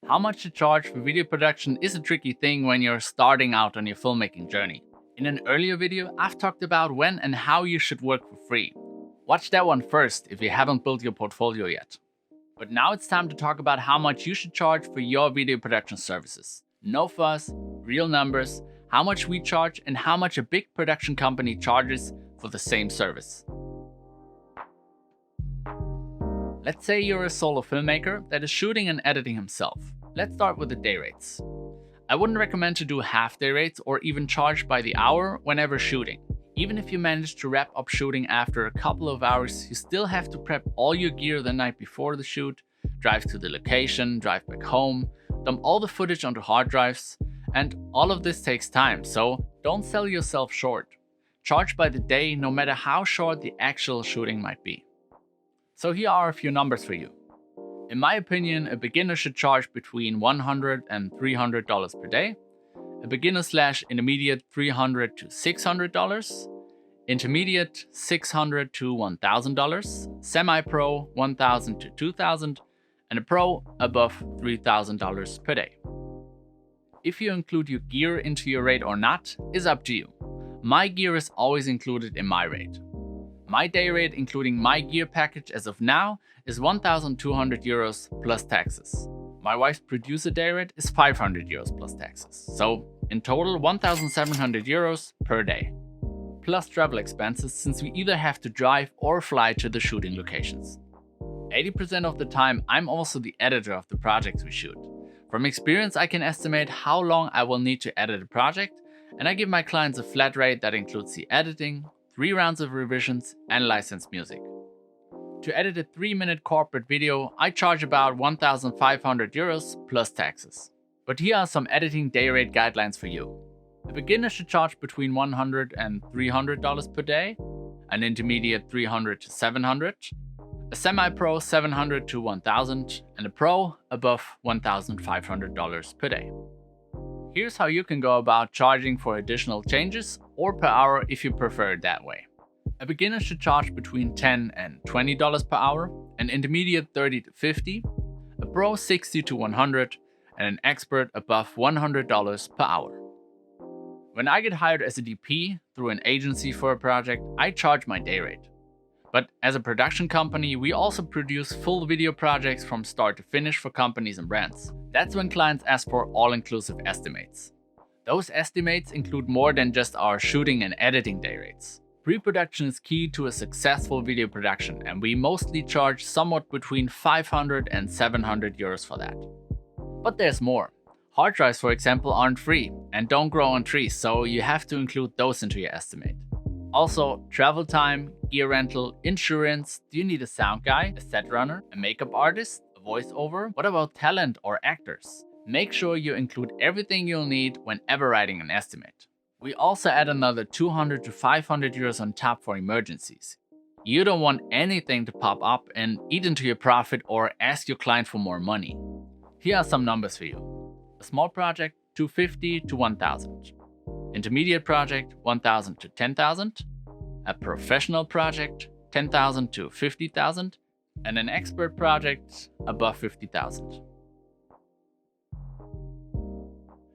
How much to charge for video production is a tricky thing when you're starting out on your filmmaking journey. In an earlier video, I've talked about when and how you should work for free. Watch that one first if you haven't built your portfolio yet. But now it's time to talk about how much you should charge for your video production services. No fuss, real numbers, how much we charge and how much a big production company charges for the same service. Let's say you're a solo filmmaker that is shooting and editing himself. Let's start with the day rates. I wouldn't recommend to do half day rates or even charge by the hour whenever shooting. Even if you manage to wrap up shooting after a couple of hours, you still have to prep all your gear the night before the shoot, drive to the location, drive back home, dump all the footage onto hard drives, and all of this takes time, so don't sell yourself short. Charge by the day no matter how short the actual shooting might be. So here are a few numbers for you. In my opinion, a beginner should charge between $100 and $300 per day. A beginner/intermediate $300 to $600, intermediate $600 to $1,000, semi-pro $1,000 to $2,000, and a pro above $3,000 per day. If you include your gear into your rate or not is up to you. My gear is always included in my rate. My day rate, including my gear package as of now, is €1,200 plus taxes. My wife's producer day rate is €500 plus taxes. So in total, €1,700 per day. Plus travel expenses, since we either have to drive or fly to the shooting locations. 80% of the time, I'm also the editor of the projects we shoot. From experience, I can estimate how long I will need to edit a project, and I give my clients a flat rate that includes the editing, 3 rounds of revisions, and licensed music. To edit a 3-minute corporate video, I charge about €1,500 plus taxes. But here are some editing day rate guidelines for you. A beginner should charge between $100 and $300 per day, an intermediate $300 to $700, a semi-pro $700 to $1,000, and a pro above $1,500 per day. Here's how you can go about charging for additional changes or per hour if you prefer it that way. A beginner should charge between $10 and $20 per hour, an intermediate $30 to $50, a pro $60 to $100, and an expert above $100 per hour. When I get hired as a DP through an agency for a project, I charge my day rate. But as a production company, we also produce full video projects from start to finish for companies and brands. That's when clients ask for all-inclusive estimates. Those estimates include more than just our shooting and editing day rates. Pre-production is key to a successful video production, and we mostly charge somewhat between €500 and €700 for that. But there's more. Hard drives, for example, aren't free and don't grow on trees, so you have to include those into your estimate. Also, travel time, gear rental, insurance, do you need a sound guy, a set runner, a makeup artist, a voiceover? What about talent or actors? Make sure you include everything you'll need whenever writing an estimate. We also add another €200 to €500 on top for emergencies. You don't want anything to pop up and eat into your profit or ask your client for more money. Here are some numbers for you. A small project, $250 to $1,000. Intermediate project, $1,000 to $10,000. A professional project, $10,000 to $50,000. And an expert project, above $50,000.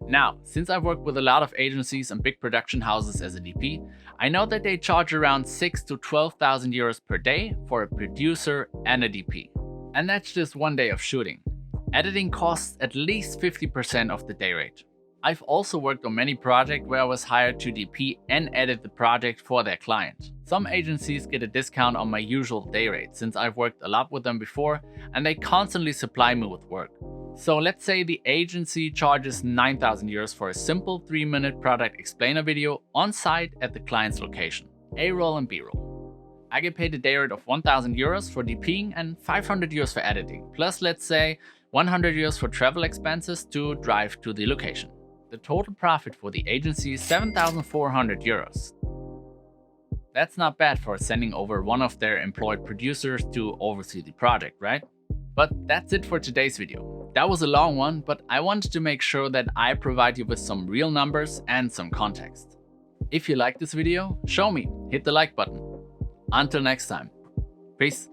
Now, since I've worked with a lot of agencies and big production houses as a DP, I know that they charge around €6,000 to €12,000 per day for a producer and a DP. And that's just one day of shooting. Editing costs at least 50% of the day rate. I've also worked on many projects where I was hired to DP and edit the project for their client. Some agencies get a discount on my usual day rate since I've worked a lot with them before and they constantly supply me with work. So let's say the agency charges €9,000 for a simple 3-minute product explainer video on site at the client's location, A-roll and B-roll. I get paid a day rate of €1,000 for DPing and €500 for editing, plus let's say €100 for travel expenses to drive to the location. The total profit for the agency is €7,400. That's not bad for sending over one of their employed producers to oversee the project, right? But that's it for today's video. That was a long one, but I wanted to make sure that I provide you with some real numbers and some context. If you like this video, show me, hit the like button. Until next time, peace.